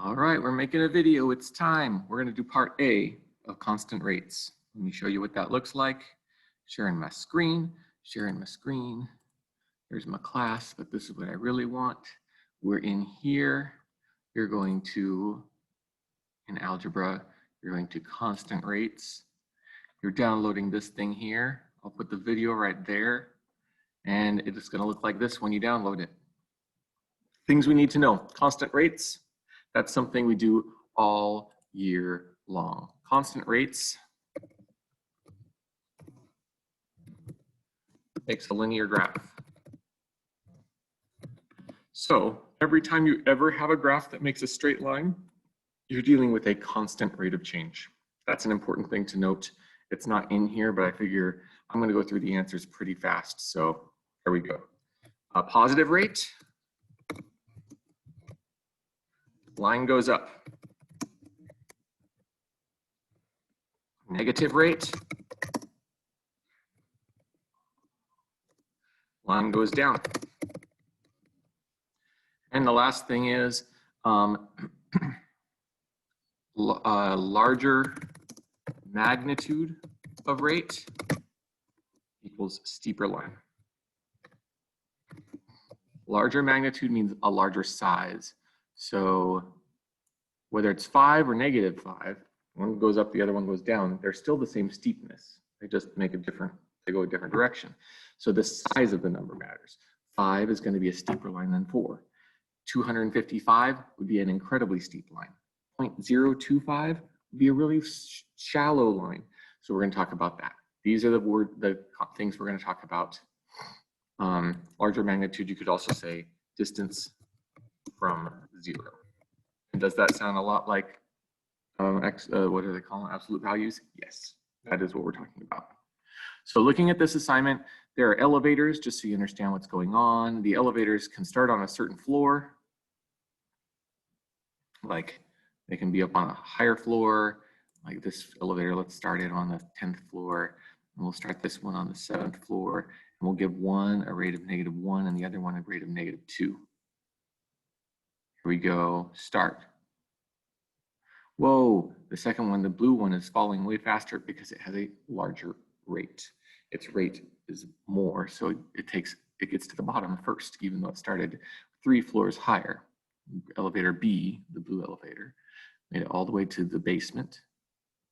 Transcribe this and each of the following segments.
All right, we're making a video. It's time. We're going to do part A of constant rates. Let me show you what that looks like. Sharing my screen. There's my class, but this is what I really want. We're in here. You're going to, in algebra, you're going to constant rates. You're downloading this thing here. I'll put the video right there, and it's going to look like this when you download it. Things we need to know. Constant rates. That's something we do all year long. Constant rates makes a linear graph. So every time you ever have a graph that makes a straight line, you're dealing with a constant rate of change. That's an important thing to note. It's not in here, but I figure I'm going to go through the answers pretty fast. So here we go. A positive rate, line goes up. Negative rate, line goes down. And the last thing is larger magnitude of rate equals steeper line. Larger magnitude means a larger size. So whether it's 5 or -5, one goes up, the other one goes down, they're still the same steepness. They just make they go a different direction. So the size of the number matters. 5 is going to be a steeper line than 4. 255 would be an incredibly steep line. 0.025 would be a really shallow line. So we're going to talk about that. These are the things we're going to talk about. Larger magnitude, you could also say distance from 0. And does that sound a lot like what do they call them? Absolute values? Yes, that is what we're talking about. So looking at this assignment, there are elevators, just so you understand what's going on. The elevators can start on a certain floor. Like they can be up on a higher floor, like this elevator, let's start it on the 10th floor. And we'll start this one on the 7th floor. And we'll give one a rate of -1 and the other one a rate of -2. Here we go, start. Whoa, the second one, the blue one, is falling way faster because it has a larger rate. Its rate is more, so it gets to the bottom first, even though it started 3 floors higher. Elevator B, the blue elevator, made it all the way to the basement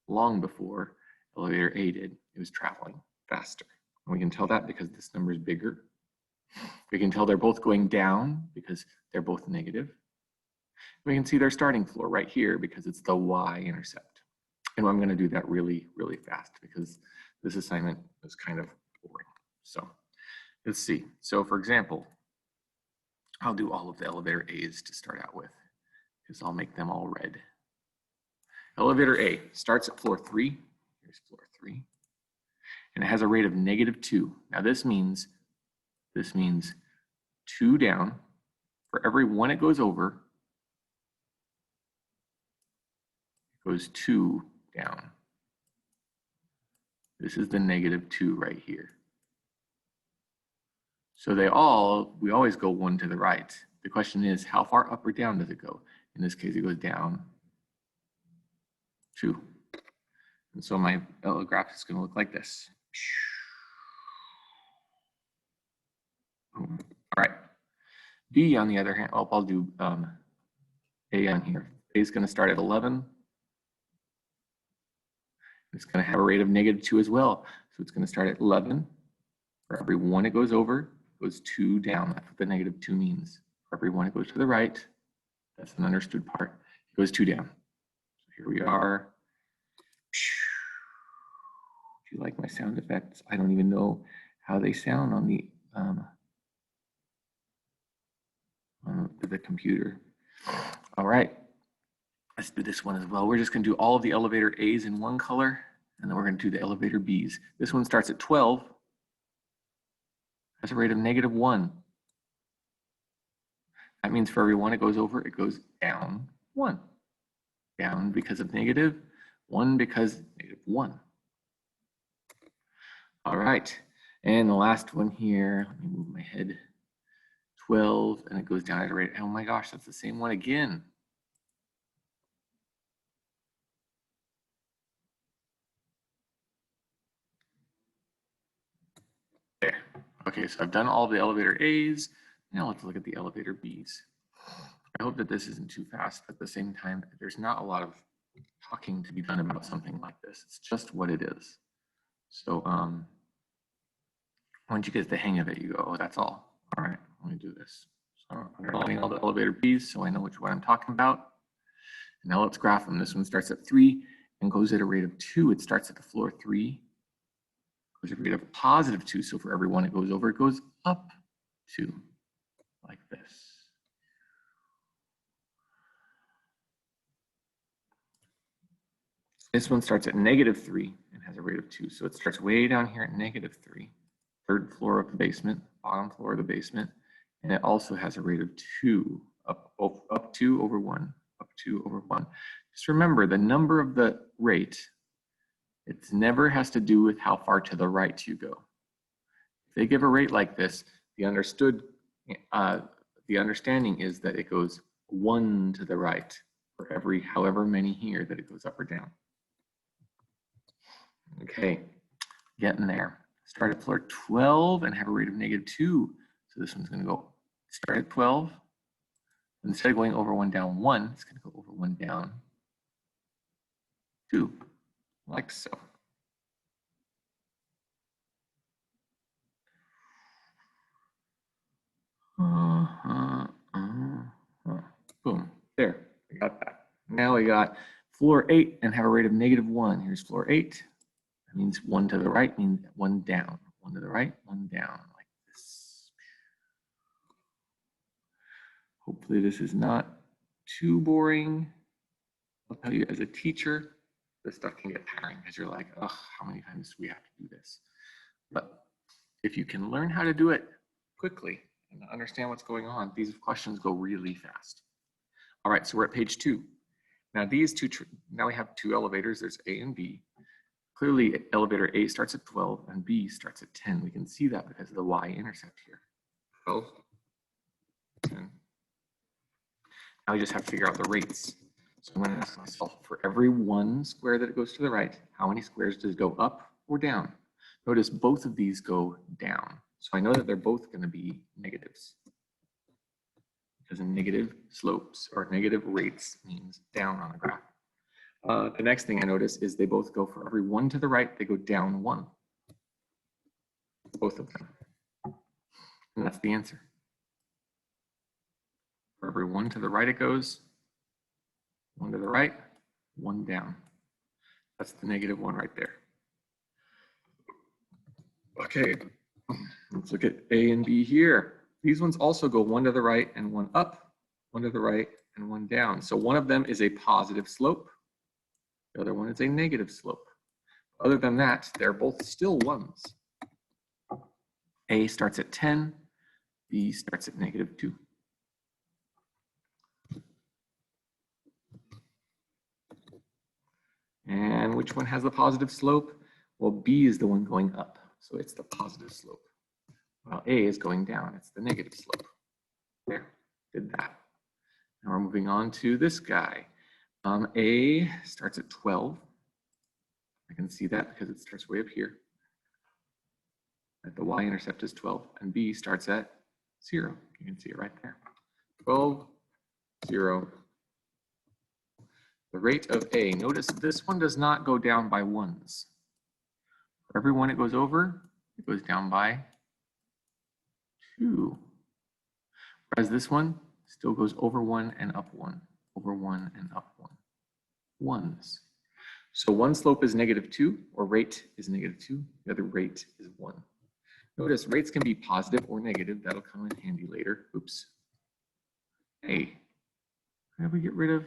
long before elevator A did. It was traveling faster. And we can tell that because this number is bigger. We can tell they're both going down because they're both negative. We can see their starting floor right here because it's the y-intercept. And I'm going to do that really, really fast because this assignment is kind of boring. So let's see. So for example, I'll do all of the elevator A's to start out with because I'll make them all red. Elevator A starts at floor 3. Here's floor 3. And it has a rate of -2. Now this means 2 down. For every 1 it goes over, it goes 2 down. This is the -2 right here. So we always go 1 to the right. The question is, how far up or down does it go? In this case, it goes down 2. And so my graph is going to look like this. All right. B, on the other hand, I'll do A on here. A is going to start at 11. It's going to have a rate of -2 as well. So it's going to start at 11. For every 1 it goes over, it goes 2 down. That's what the -2 means. For every 1 it goes to the right, that's an understood part, it goes 2 down. So here we are. Do you like my sound effects? I don't even know how they sound on the computer. All right, let's do this one as well. We're just going to do all of the elevator A's in one color, and then we're going to do the elevator B's. This one starts at 12. Has a rate of -1. That means for every 1 it goes over, it goes down 1. Down because of negative, 1 because -1. All right, and the last one here, let me move my head, 12, and it goes down at a rate, oh my gosh, that's the same one again. Okay, so I've done all the elevator A's. Now let's look at the elevator B's. I hope that this isn't too fast, but at the same time, there's not a lot of talking to be done about something like this. It's just what it is. So once you get the hang of it, you go, oh, that's all. All right, let me do this. So I'm underlining all the elevator B's so I know which one I'm talking about. And now let's graph them. This one starts at 3 and goes at a rate of 2. It starts at the floor 3, goes at a rate of positive 2. So for every one it goes over, it goes up 2, like this. This one starts at negative 3 and has a rate of 2. So it starts way down here at negative 3, third floor of the basement, bottom floor of the basement. And it also has a rate of 2, up 2 over 1, up 2 over 1. Just remember the number of the rate, it never has to do with how far to the right you go. If they give a rate like this, the understanding is that it goes 1 to the right for every however many here that it goes up or down. Okay, getting there. Start at floor 12 and have a rate of negative 2. So this one's going to go start at 12. Instead of going over 1 down 1, it's going to go over 1 down 2, like so. Boom, there, we got that. Now we got floor 8 and have a rate of negative 1. Here's floor 8. That means 1 to the right means 1 down. 1 to the right, 1 down, like this. Hopefully this is not too boring. I'll tell you, as a teacher, this stuff can get tiring because you're like, oh, how many times do we have to do this? But if you can learn how to do it quickly and understand what's going on, these questions go really fast. All right, so we're at page 2. Now now we have 2 elevators, there's A and B. Clearly elevator A starts at 12 and B starts at 10. We can see that because of the y-intercept here. 12, 10. Now we just have to figure out the rates. So I'm going to ask myself, for every 1 square that it goes to the right, how many squares does it go up or down? Notice both of these go down. So I know that they're both going to be negatives. Because negative slopes or negative rates means down on the graph. The next thing I notice is they both go for every 1 to the right, they go down 1. Both of them. And that's the answer. For every 1 to the right it goes, 1 to the right, 1 down. That's the negative 1 right there. Okay, let's look at A and B here. These ones also go 1 to the right and 1 up, 1 to the right and 1 down. So one of them is a positive slope. The other one is a negative slope. Other than that, they're both still 1s. A starts at 10, B starts at negative 2. And which one has the positive slope? Well, B is the one going up, so it's the positive slope. While A is going down, it's the negative slope. There, did that. Now we're moving on to this guy. A starts at 12. I can see that because it starts way up here. The y-intercept is 12, and B starts at 0. You can see it right there. 12, 0. The rate of A, notice this one does not go down by 1s. For every 1 it goes over, it goes down by 2. Whereas this one still goes over 1 and up 1, over 1 and up 1. 1s. So one slope is negative 2, or rate is negative 2. The other rate is 1. Notice rates can be positive or negative. That'll come in handy later. Oops. Hey, how do we get rid of?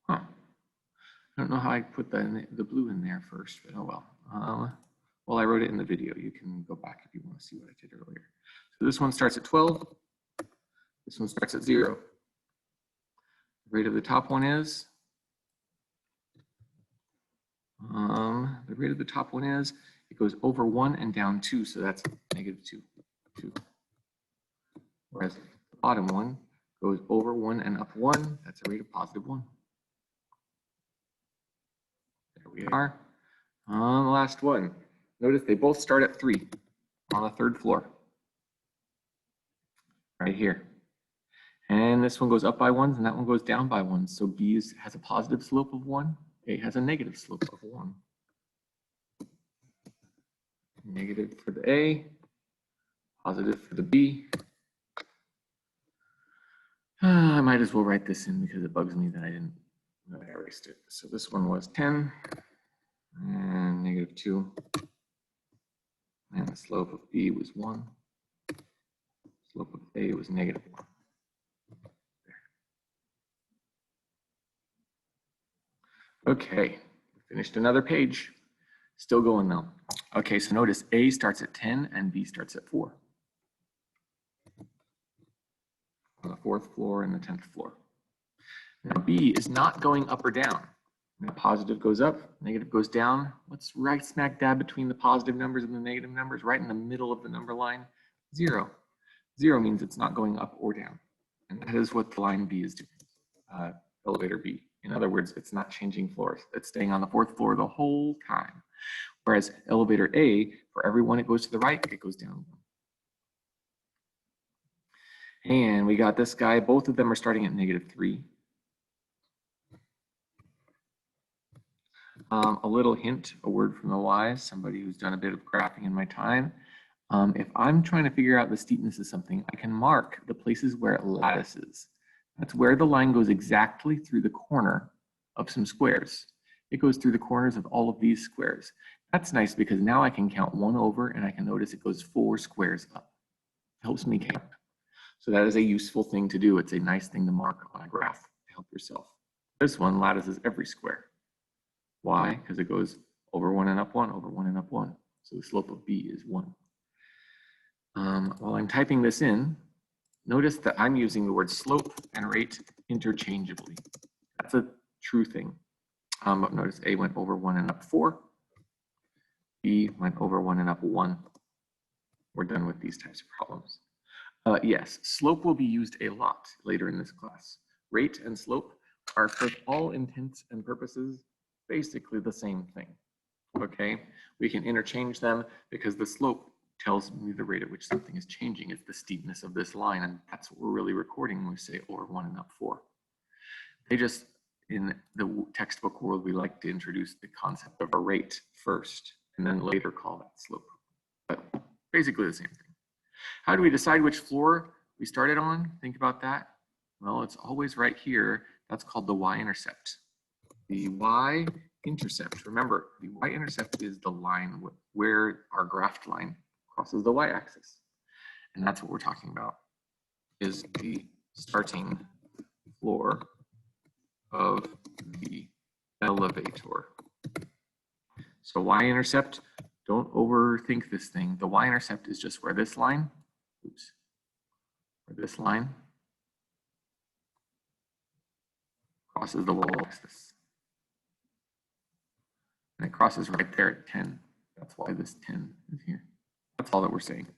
Huh. I don't know how I put the blue in there first, but oh well. Well, I wrote it in the video. You can go back if you want to see what I did earlier. So this one starts at 12. This one starts at 0. The rate of the top one is? The rate of the top one is, it goes over 1 and down 2, so that's negative 2. Whereas the bottom one goes over 1 and up 1, that's a rate of positive 1. we are on the last one. Notice they both start at 3 on the 3rd floor, right here. And this one goes up by 1s and that one goes down by 1. So B has a positive slope of 1, A has a negative slope of 1. Negative for the A, positive for the B. I might as well write this in because it bugs me that I erased it. So this one was 10 and negative 2. And the slope of B was 1. Slope of A was negative 1. Okay, finished another page. Still going though. Okay, so notice A starts at 10 and B starts at 4. On the 4th floor and the 10th floor. Now B is not going up or down. When the positive goes up, negative goes down. What's right smack dab between the positive numbers and the negative numbers? Right in the middle of the number line? 0. 0 means it's not going up or down. And that is what the line B is doing, elevator B. In other words, it's not changing floors. It's staying on the 4th floor the whole time. Whereas elevator A, for every one it goes to the right, it goes down 1. And we got this guy. Both of them are starting at negative 3. A little hint, a word from the wise, somebody who's done a bit of graphing in my time. If I'm trying to figure out the steepness of something, I can mark the places where it lattices. That's where the line goes exactly through the corner of some squares. It goes through the corners of all of these squares. That's nice because now I can count 1 over and I can notice it goes 4 squares up. It helps me count. So that is a useful thing to do. It's a nice thing to mark on a graph to help yourself. This one lattices every square. Why? Because it goes over 1 and up 1, over 1 and up 1. So the slope of B is 1. While I'm typing this in, notice that I'm using the word slope and rate interchangeably. That's a true thing. But notice A went over 1 and up 4. B went over 1 and up 1. We're done with these types of problems. Yes, slope will be used a lot later in this class. Rate and slope are, for all intents and purposes, basically the same thing. Okay, we can interchange them because the slope tells me the rate at which something is changing. It's the steepness of this line, and that's what we're really recording when we say over 1 and up 4. They just, in the textbook world, we like to introduce the concept of a rate first, and then later call that slope. But basically the same thing. How do we decide which floor we started on? Think about that. Well, it's always right here. That's called the y-intercept. The y-intercept, remember, the y-intercept is the line where our graphed line crosses the y-axis. And that's what we're talking about, is the starting floor of the elevator. So y-intercept, don't overthink this thing. The y-intercept is just where this line, where this line crosses the y-axis. And it crosses right there at 10. That's why this 10 is here. That's all that we're saying.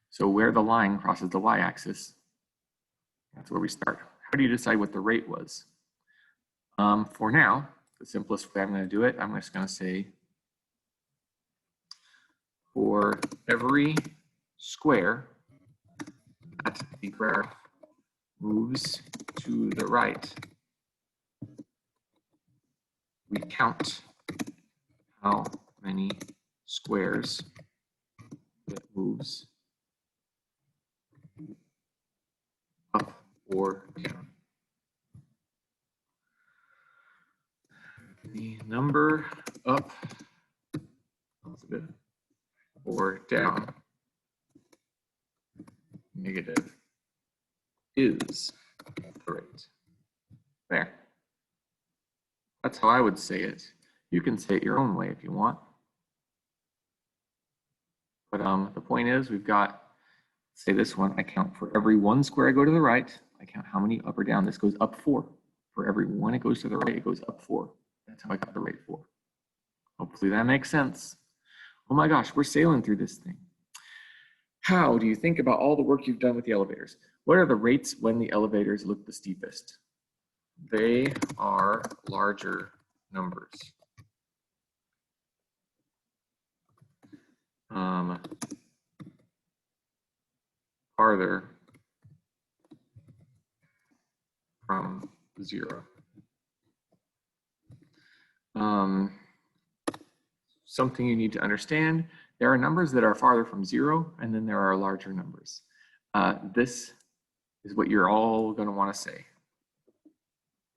So where the line crosses the y-axis, that's where we start. How do you decide what the rate was? For now, the simplest way I'm going to do it, I'm just going to say for every square that the graph moves to the right, we count how many squares it moves up or down. The number up, positive, or down, negative, is the rate. There. That's how I would say it. You can say it your own way if you want. But the point is, we've got, say this one, I count for every 1 square I go to the right, I count how many up or down. This goes up 4. For every 1 it goes to the right, it goes up 4. That's how I got the rate 4. Hopefully that makes sense. Oh my gosh, we're sailing through this thing. How do you think about all the work you've done with the elevators? What are the rates when the elevators look the steepest? They are larger numbers. Farther from 0. Something you need to understand, there are numbers that are farther from 0, and then there are larger numbers. This is what you're all going to want to say.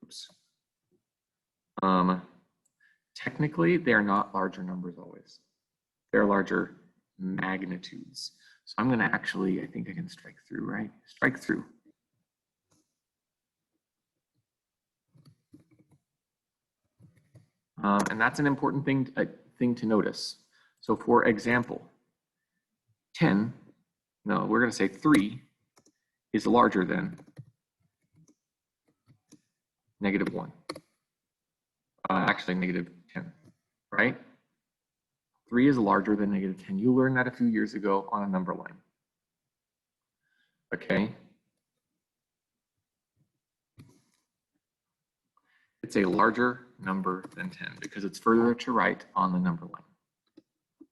Oops. Technically, they are not larger numbers always. They're larger magnitudes. So I'm going to actually, I think I can strike through, right? Strike through. And that's an important thing to notice. So for example, 10, no, we're going to say 3 is larger than -1. Actually, -10, right? 3 is larger than -10. You learned that a few years ago on a number line. Okay. It's a larger number than 10 because it's further to right on the number line,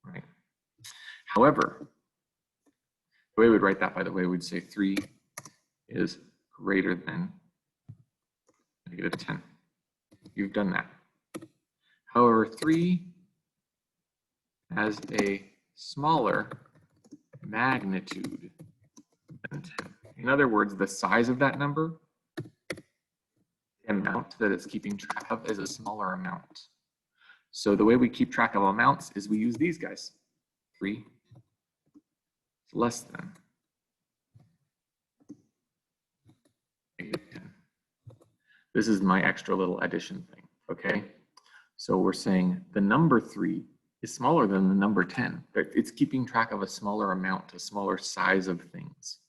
right? However, the way we'd write that, by the way, we'd say 3 is greater than -10. You've done that. However, 3 has a smaller magnitude than 10. In other words, the size of that number, the amount that it's keeping track of, is a smaller amount. So the way we keep track of amounts is we use these guys. 3 is less than -10. This is my extra little addition thing, okay? So we're saying the number 3 is smaller than the number 10. It's keeping track of a smaller amount, a smaller size of things.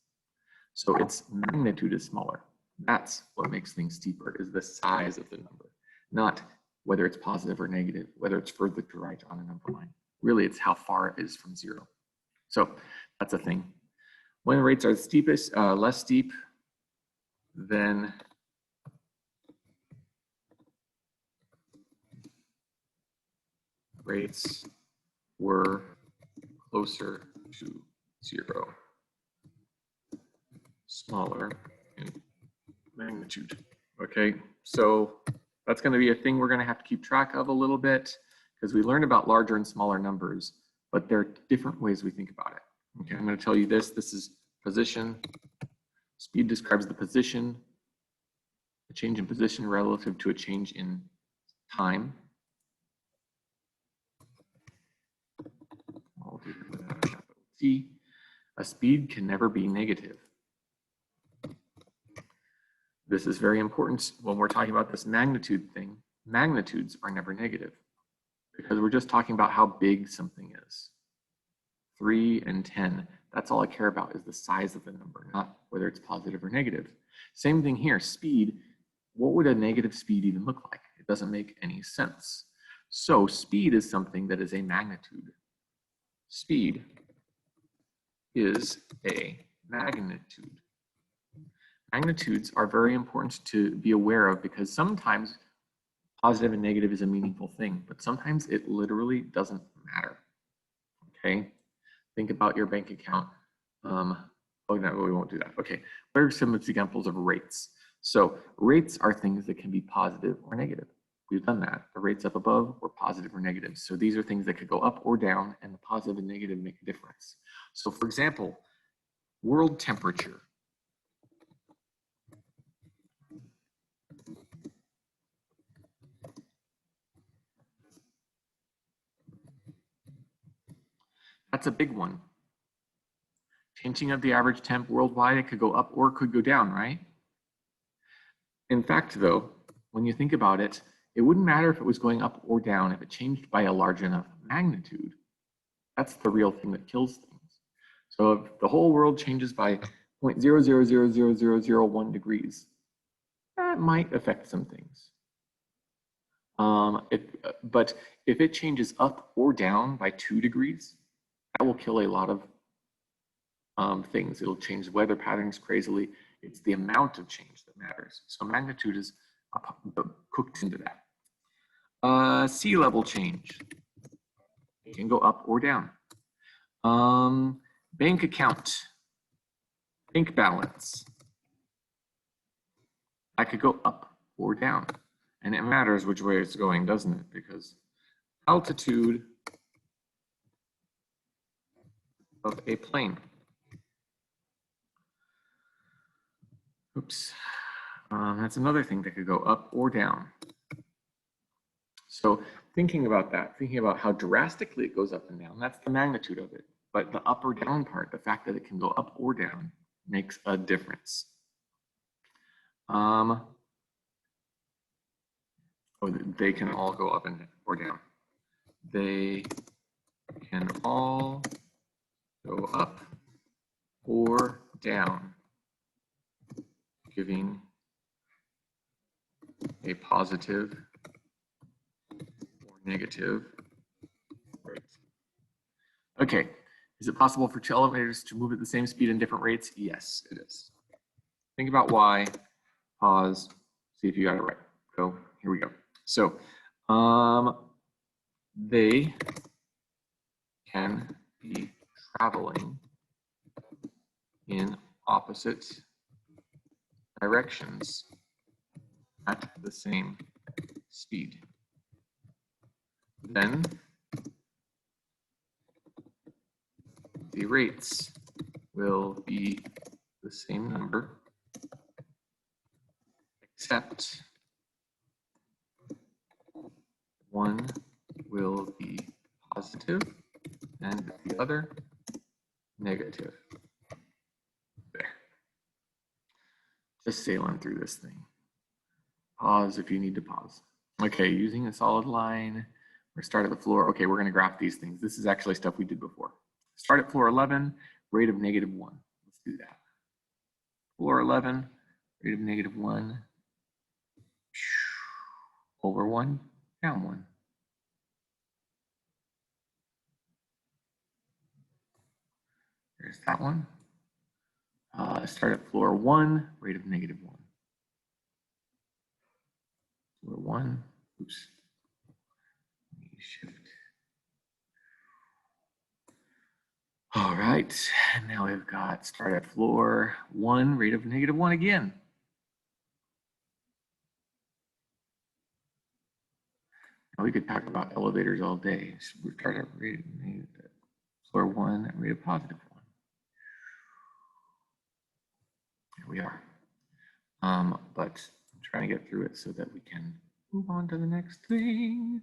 So its magnitude is smaller. That's what makes things steeper, is the size of the number, not whether it's positive or negative, whether it's further to right on a number line. Really, it's how far it is from 0. So that's a thing. When rates are steepest, less steep, then rates were closer to 0, smaller in magnitude. Okay, so that's going to be a thing we're going to have to keep track of a little bit because we learned about larger and smaller numbers, but there are different ways we think about it. Okay, I'm going to tell you this. This is position. Speed describes the position, a change in position relative to a change in time. See, a speed can never be negative. This is very important when we're talking about this magnitude thing. Magnitudes are never negative because we're just talking about how big something is. 3 and 10, that's all I care about is the size of the number, not whether it's positive or negative. Same thing here, speed. What would a negative speed even look like? It doesn't make any sense. So speed is something that is a magnitude. Speed is a magnitude. Magnitudes are very important to be aware of because sometimes positive and negative is a meaningful thing, but sometimes it literally doesn't matter. Okay, think about your bank account. Oh no, we won't do that. Okay, what are some examples of rates? So rates are things that can be positive or negative. We've done that. The rates up above were positive or negative. So these are things that could go up or down, and the positive and negative make a difference. So for example, world temperature. That's a big one. Changing of the average temp worldwide, it could go up or it could go down, right? In fact, though, when you think about it, it wouldn't matter if it was going up or down if it changed by a large enough magnitude. That's the real thing that kills things. So if the whole world changes by 0.00000001 degrees, that might affect some things. But if it changes up or down by 2 degrees, that will kill a lot of things. It'll change weather patterns crazily. It's the amount of change that matters. So magnitude is cooked into that. Sea level change. It can go up or down. Bank account, bank balance. That could go up or down. And it matters which way it's going, doesn't it? Because altitude of a plane. Oops. That's another thing that could go up or down. So thinking about that, thinking about how drastically it goes up and down, that's the magnitude of it. But the up or down part, the fact that it can go up or down, makes a difference. They can all go up and or down. They can all go up or down, giving a positive or negative rate. Okay, is it possible for two elevators to move at the same speed and different rates? Yes, it is. Think about why, pause, see if you got it right. Go, here we go. So, they can be traveling in opposite directions at the same speed. Then the rates will be the same number, except one will be positive and the other negative. There. Just sailing through this thing. Pause if you need to pause. Okay, using a solid line or start at the floor. Okay, we're going to graph these things. This is actually stuff we did before. Start at floor 11, rate of -1. Let's do that. Floor 11, rate of -1. Over 1, down 1. There's that one. Start at floor 1, rate of -1. Floor 1, oops. Shift. All right, and now we've got start at floor 1, rate of -1 again. Now we could talk about elevators all day. So we start at rate of floor 1, rate of +1. Here we are. But I'm trying to get through it so that we can move on to the next thing.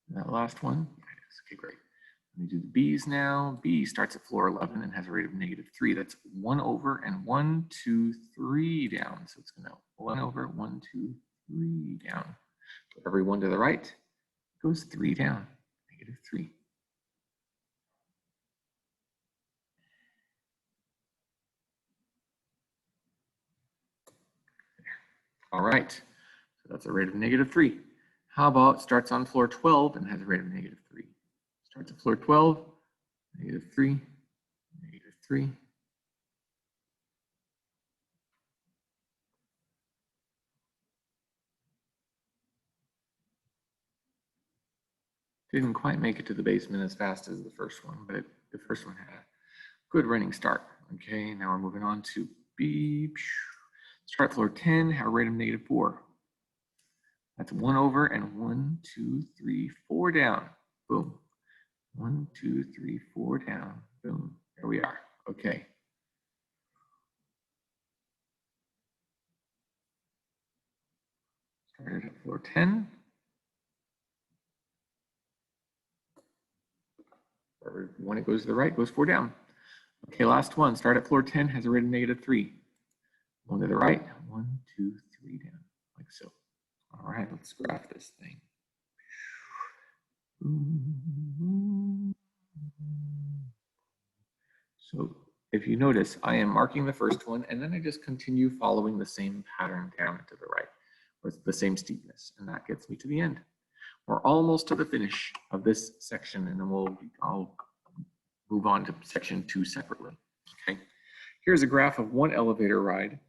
That last one, okay, great. Let me do the B's now. B starts at floor 11 and has a rate of -3. That's 1 over and 1, 2, 3 down. So it's going to 1 over, 1, 2, 3 down. For every 1 to the right goes 3 down, -3. All right, so that's a rate of -3. How about starts on floor 12 and has a rate of -3? Starts at floor 12, -3, -3. Didn't quite make it to the basement as fast as the first one, but the first one had a good running start. Okay, now we're moving on to B. Start floor 10, have a rate of -4. That's 1 over and 1, 2, 3, 4 down. Boom. 1, 2, 3, 4 down. Boom. There we are. Okay. Started at floor 10. When it goes to the right, goes 4 down. Okay, last one. Start at floor 10, has a rate of -3. 1 to the right, 1, 2, 3 down, like so. All right, let's graph this thing. So if you notice, I am marking the first one, and then I just continue following the same pattern down to the right with the same steepness, and that gets me to the end. We're almost to the finish of this section, and then I'll move on to section 2 separately. Okay. Here's a graph of one elevator ride.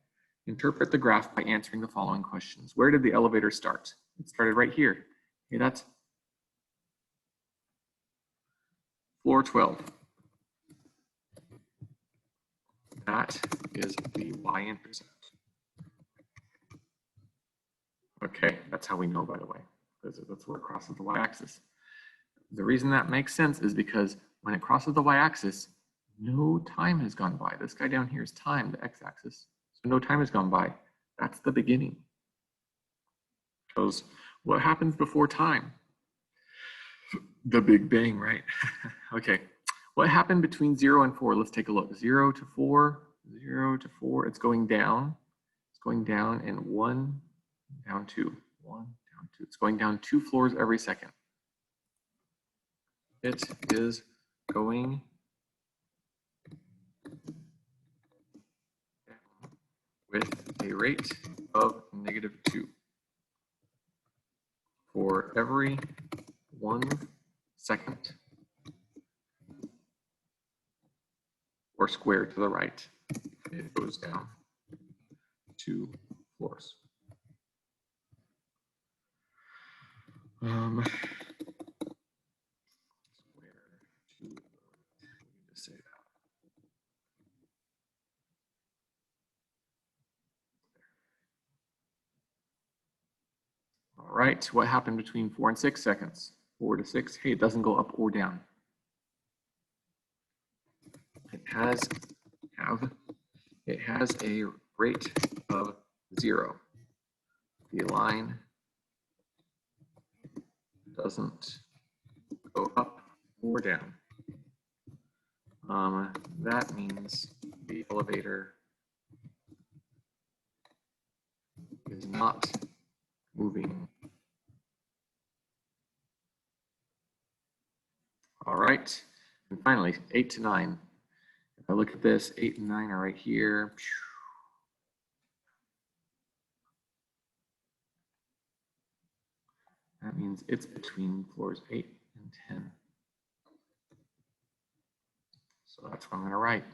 Interpret the graph by answering the following questions. Where did the elevator start? It started right here. Okay, that's floor 12. That is the y-intercept. Okay, that's how we know, by the way, because that's where it crosses the y-axis. The reason that makes sense is because when it crosses the y-axis, no time has gone by. This guy down here is time, the x-axis. So no time has gone by. That's the beginning. Because what happens before time? The Big Bang, right? Okay. What happened between 0 and 4? Let's take a look. 0 to 4, 0 to 4. It's going down. It's going down, and 1, down 2, 1, down 2. It's going down 2 floors every second. It is going down with a rate of -2 for every 1 second, or square to the right. It goes down 2 floors. Say that. All right, what happened between 4 and 6 seconds? 4 to 6, hey, it doesn't go up or down. It has a rate of 0. The line doesn't go up or down. That means the elevator is not moving. All right, and finally, 8 to 9. If I look at this, 8 and 9 are right here. That means it's between floors 8 and 10. So that's what I'm going to write.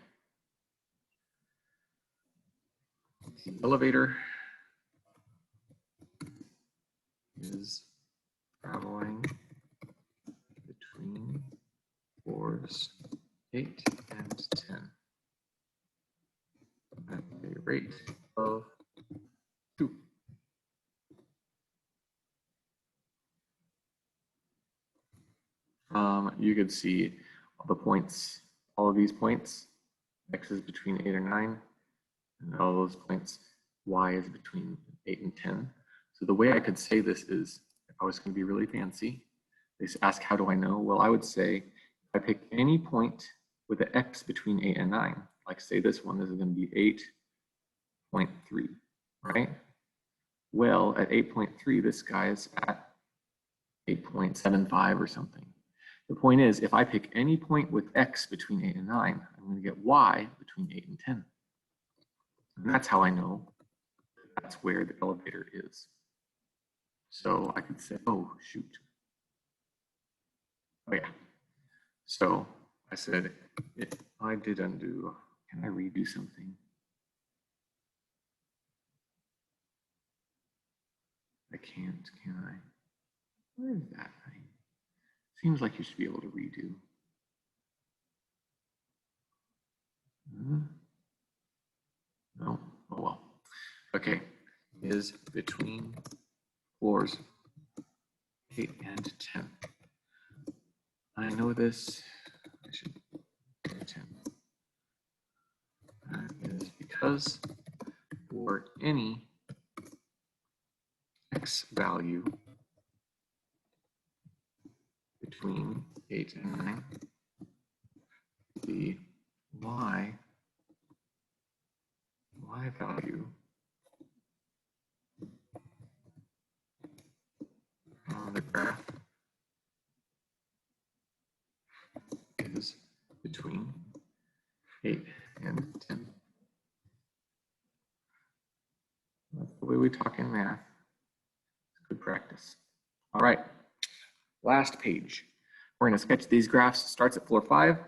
The elevator is traveling between floors 8 and 10 at a rate of 2. You could see all the points, all of these points, x is between 8 and 9, and all those points, y is between 8 and 10. So the way I could say this is, if I was going to be really fancy, they ask, how do I know? Well, I would say, if I pick any point with an x between 8 and 9, like say this one, this is going to be 8.3, right? Well, at 8.3, this guy is at 8.75 or something. The point is, if I pick any point with x between 8 and 9, I'm going to get y between 8 and 10. And that's how I know that's where the elevator is. So I could say, oh, shoot. Oh, yeah. So I said, I did undo. Can I redo something? I can't, can I? Where is that thing? Seems like you should be able to redo. No, oh well. Okay, is between floors 8 and 10. I know this, I should do 10. That is because for any x value between 8 and 9, the y value on the graph is between 8 and 10. That's the way we talk in math. It's good practice. All right, last page. We're going to sketch these graphs. Starts at floor 5,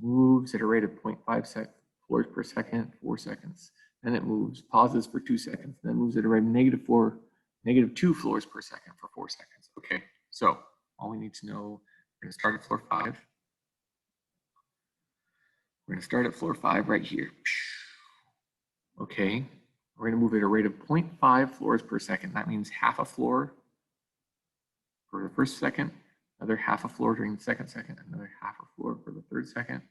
moves at a rate of 0.5 floors per second, 4 seconds. Then it moves, pauses for 2 seconds, then moves at a rate of -4 -2 floors per second for 4 seconds. Okay, so all we need to know, we're going to start at floor 5. We're going to start at floor 5 right here. Okay, we're going to move at a rate of 0.5 floors per second. That means half a floor for the first second, another half a floor during the second second, another half a floor for the third second,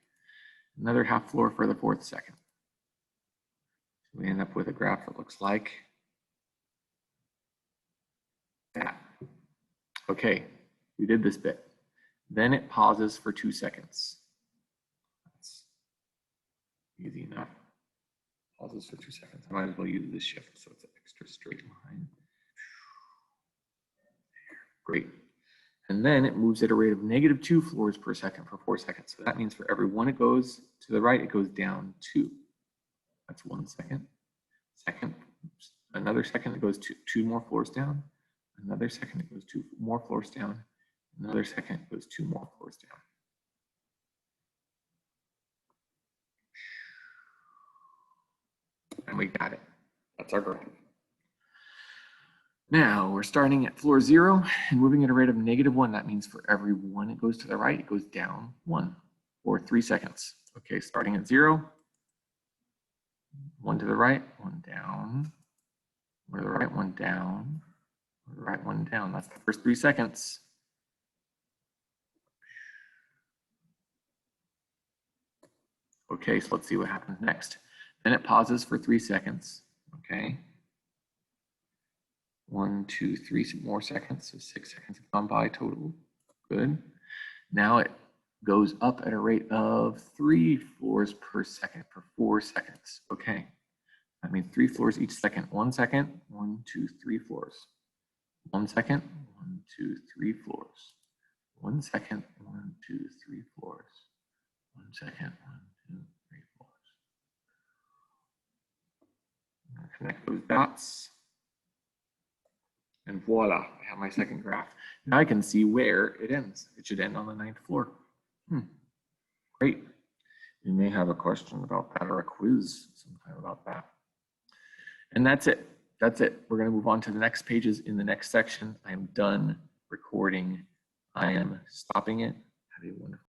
another half floor for the fourth second. So we end up with a graph that looks like that. Okay, we did this bit. Then it pauses for 2 seconds. That's easy enough. Pauses for 2 seconds. I might as well use this shift so it's an extra straight line. Great. And then it moves at a rate of -2 floors per second for 4 seconds. So that means for every one it goes to the right, it goes down 2. That's 1 second. Second, another second it goes 2 more floors down. Another second it goes 2 more floors down. Another second it goes 2 more floors down. And we got it. That's our graph. Now we're starting at floor 0 and moving at a rate of -1. That means for every one it goes to the right, it goes down 1 for 3 seconds. Okay, starting at 0, 1 to the right, 1 down, 1 to the right, 1 down, 1 to the right, 1 down. That's the first 3 seconds. Okay, so let's see what happens next. Then it pauses for 3 seconds. Okay. 1, 2, 3 more seconds. So 6 seconds have gone by total. Good. Now it goes up at a rate of 3 floors per second for 4 seconds. Okay. That means 3 floors each second. 1 second, 1, 2, 3 floors. 1 second, 1, 2, 3 floors. 1 second, 1, 2, 3 floors. 1 second, 1, 2, 3 floors. I'm going to connect those dots. And voila, I have my second graph. Now I can see where it ends. It should end on the 9th floor. Great. You may have a question about that or a quiz sometime about that. And that's it. That's it. We're going to move on to the next pages in the next section. I am done recording. I am stopping it. Have a wonderful